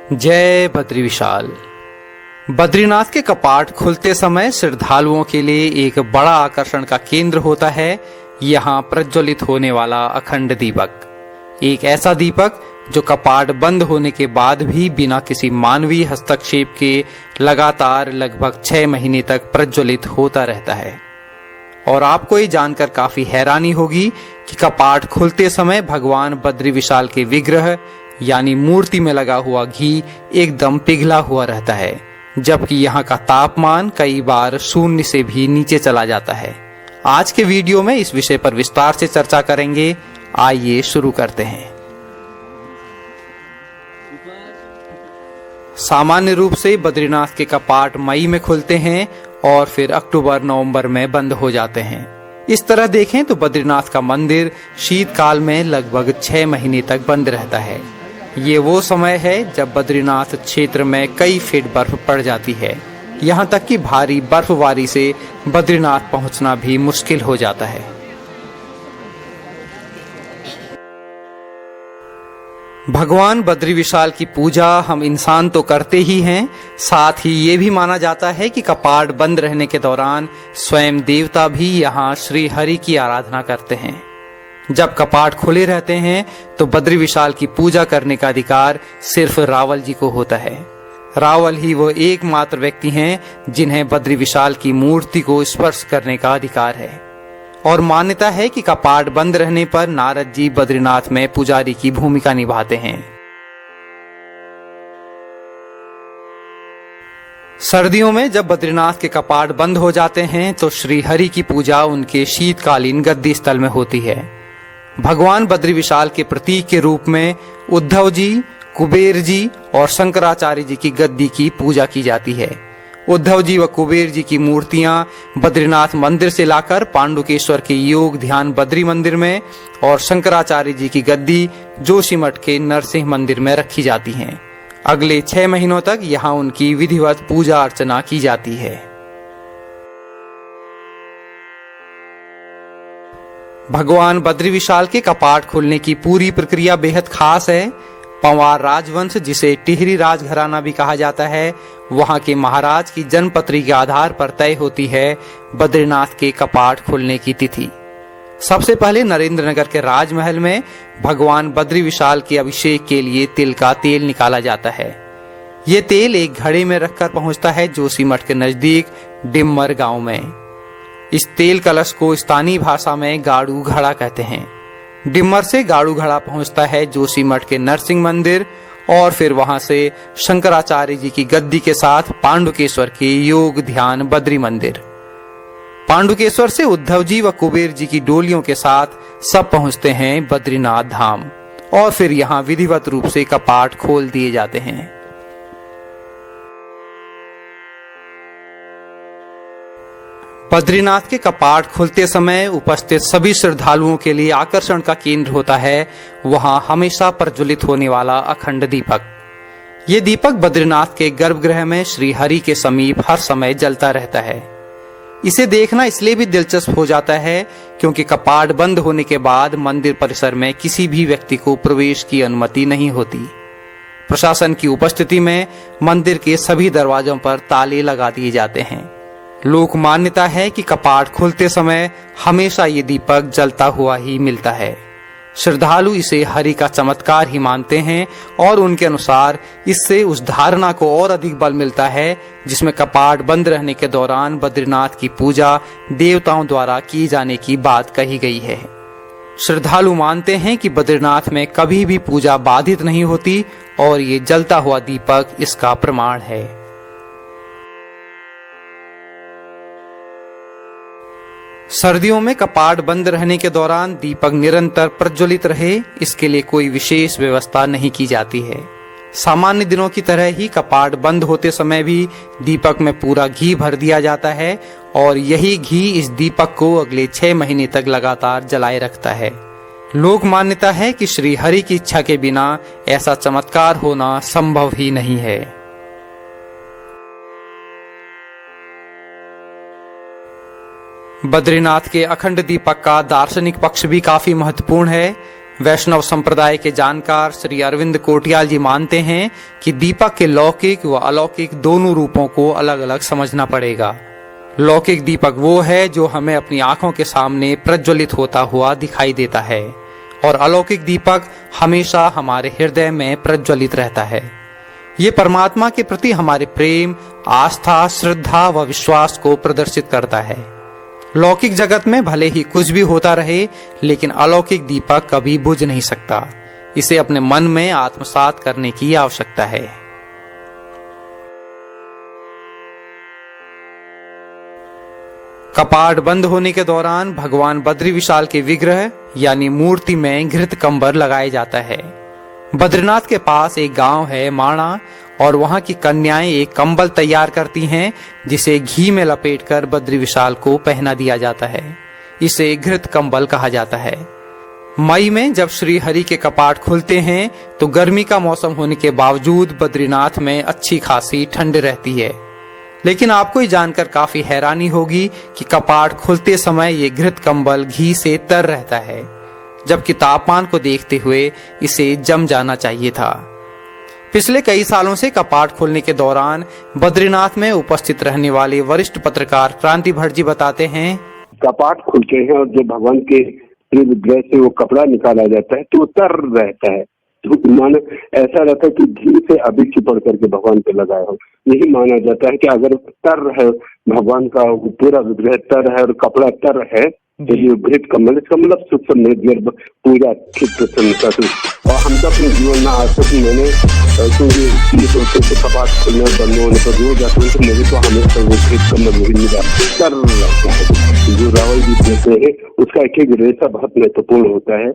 जय बद्री विशाल। बद्रीनाथ के कपाट खुलते समय श्रद्धालुओं के लिए एक बड़ा आकर्षण का केंद्र होता है यहाँ प्रज्वलित होने वाला अखंड दीपक। एक ऐसा दीपक जो कपाट बंद होने के बाद भी बिना किसी मानवीय हस्तक्षेप के लगातार लगभग 6 महीने तक प्रज्वलित होता रहता है। और आपको ये जानकर काफी हैरानी होगी कि कपाट खुलते समय भगवान बद्री विशाल के विग्रह यानी मूर्ति में लगा हुआ घी एकदम पिघला हुआ रहता है, जबकि यहाँ का तापमान कई बार शून्य से भी नीचे चला जाता है। आज के वीडियो में इस विषय पर विस्तार से चर्चा करेंगे। आइए शुरू करते हैं। सामान्य रूप से बद्रीनाथ के कपाट मई में खुलते हैं और फिर अक्टूबर नवंबर में बंद हो जाते हैं। इस तरह देखें तो बद्रीनाथ का मंदिर शीतकाल में लगभग 6 महीने तक बंद रहता है। ये वो समय है जब बद्रीनाथ क्षेत्र में कई फीट बर्फ पड़ जाती है, यहाँ तक कि भारी बर्फबारी से बद्रीनाथ पहुंचना भी मुश्किल हो जाता है। भगवान बद्री विशाल की पूजा हम इंसान तो करते ही हैं, साथ ही ये भी माना जाता है कि कपाट बंद रहने के दौरान स्वयं देवता भी यहाँ श्री हरि की आराधना करते हैं। जब कपाट खुले रहते हैं तो बद्री विशाल की पूजा करने का अधिकार सिर्फ रावल जी को होता है। रावल ही वो एकमात्र व्यक्ति हैं जिन्हें बद्री विशाल की मूर्ति को स्पर्श करने का अधिकार है। और मान्यता है कि कपाट बंद रहने पर नारद जी बद्रीनाथ में पुजारी की भूमिका निभाते हैं। सर्दियों में जब बद्रीनाथ के कपाट बंद हो जाते हैं तो श्री हरि की पूजा उनके शीतकालीन गद्दी स्थल में होती है। भगवान बद्री विशाल के प्रतीक के रूप में उद्धव जी, कुबेर जी और शंकराचार्य जी की गद्दी की पूजा की जाती है। उद्धव जी व कुबेर जी की मूर्तियां बद्रीनाथ मंदिर से लाकर पांडुकेश्वर के योग ध्यान बद्री मंदिर में और शंकराचार्य जी की गद्दी जोशीमठ के नरसिंह मंदिर में रखी जाती हैं। अगले 6 महीनों तक यहाँ उनकी विधिवत पूजा अर्चना की जाती है। भगवान बद्री विशाल के कपाट खुलने की पूरी प्रक्रिया बेहद खास है। पंवार राजवंश, जिसे टिहरी राजघराना भी कहा जाता है, वहां के महाराज की जन्मपत्री के आधार पर तय होती है बद्रीनाथ के कपाट खुलने की तिथि। सबसे पहले नरेंद्रनगर के राजमहल में भगवान बद्री विशाल के अभिषेक के लिए तिल का तेल निकाला जाता है। ये तेल एक घड़े में रखकर पहुंचता है जोशीमठ के नजदीक डिम्मर गांव में। इस तेल कलश को स्थानीय भाषा में गाड़ू घड़ा कहते हैं। डिम्मर से गाड़ू घड़ा पहुंचता है जोशीमठ के नरसिंह मंदिर और फिर वहां से शंकराचार्य जी की गद्दी के साथ पांडुकेश्वर के योग ध्यान बद्री मंदिर। पांडुकेश्वर से उद्धव जी व कुबेर जी की डोलियों के साथ सब पहुंचते हैं बद्रीनाथ धाम और फिर यहाँ विधिवत रूप से कपाट खोल दिए जाते हैं। बद्रीनाथ के कपाट खुलते समय उपस्थित सभी श्रद्धालुओं के लिए आकर्षण का केंद्र होता है वहां हमेशा प्रज्वलित होने वाला अखंड दीपक। ये दीपक बद्रीनाथ के गर्भगृह में श्री हरि के समीप हर समय जलता रहता है। इसे देखना इसलिए भी दिलचस्प हो जाता है क्योंकि कपाट बंद होने के बाद मंदिर परिसर में किसी भी व्यक्ति को प्रवेश की अनुमति नहीं होती। प्रशासन की उपस्थिति में मंदिर के सभी दरवाजों पर ताले लगा दिए जाते हैं। लोक मान्यता है कि कपाट खुलते समय हमेशा ये दीपक जलता हुआ ही मिलता है। श्रद्धालु इसे हरि का चमत्कार ही मानते हैं और उनके अनुसार इससे उस धारणा को और अधिक बल मिलता है जिसमें कपाट बंद रहने के दौरान बद्रीनाथ की पूजा देवताओं द्वारा की जाने की बात कही गई है। श्रद्धालु मानते हैं कि बद्रीनाथ में कभी भी पूजा बाधित नहीं होती और ये जलता हुआ दीपक इसका प्रमाण है। सर्दियों में कपाट बंद रहने के दौरान दीपक निरंतर प्रज्वलित रहे, इसके लिए कोई विशेष व्यवस्था नहीं की जाती है। सामान्य दिनों की तरह ही कपाट बंद होते समय भी दीपक में पूरा घी भर दिया जाता है और यही घी इस दीपक को अगले 6 महीने तक लगातार जलाए रखता है। लोक मान्यता है कि श्री हरि की इच्छा के बिना ऐसा चमत्कार होना संभव ही नहीं है। बद्रीनाथ के अखंड दीपक का दार्शनिक पक्ष भी काफी महत्वपूर्ण है। वैष्णव संप्रदाय के जानकार श्री अरविंद कोटियाल जी मानते हैं कि दीपक के लौकिक व अलौकिक दोनों रूपों को अलग अलग समझना पड़ेगा। लौकिक दीपक वो है जो हमें अपनी आंखों के सामने प्रज्वलित होता हुआ दिखाई देता है और अलौकिक दीपक हमेशा हमारे हृदय में प्रज्वलित रहता है। ये परमात्मा के प्रति हमारे प्रेम, आस्था, श्रद्धा व विश्वास को प्रदर्शित करता है। लौकिक जगत में भले ही कुछ भी होता रहे, लेकिन अलौकिक दीपक कभी बुझ नहीं सकता। इसे अपने मन में आत्मसात करने की आवश्यकता है। कपाट बंद होने के दौरान भगवान बद्री विशाल के विग्रह यानी मूर्ति में घृत कंबर लगाया जाता है। बद्रीनाथ के पास एक गांव है माणा, और वहां की कन्याएं एक कंबल तैयार करती हैं जिसे घी में लपेटकर बद्री विशाल को पहना दिया जाता है। इसे घृत कंबल कहा जाता है। मई में जब श्री हरि के कपाट खुलते हैं तो गर्मी का मौसम होने के बावजूद बद्रीनाथ में अच्छी खासी ठंड रहती है। लेकिन आपको ये जानकर काफी हैरानी होगी कि कपाट खुलते समय ये घृत कंबल घी से तर रहता है, जबकि तापमान को देखते हुए इसे जम जाना चाहिए था। पिछले कई सालों से कपाट खोलने के दौरान बद्रीनाथ में उपस्थित रहने वाले वरिष्ठ पत्रकार क्रांति भट्ट जी बताते हैं, कपाट खुलते हैं और जब भगवान के विग्रह से वो कपड़ा निकाला जाता है तो वो तर रहता है। तो मानो ऐसा रहता है कि घी से अभी चिपड़ करके भगवान पे लगाया हो। यही माना जाता है कि अगर तर है भगवान का पूरा विग्रह तर है और कपड़ा तर है तो ये घृत कंबल, इसका मतलब सुख समृद्धि पूरा ठीक प्रसन्नता से। और हम तो अपने जीवन में आज तक मैंने क्योंकि कपाट खुलने बंद होने पर रोज जाते हैं तो मुझे तो हमेशा वो घृत कंबल वही मिला तर रहता है। जो रावल जी देते हैं उसका एक एक रेशा बहुत महत्वपूर्ण होता है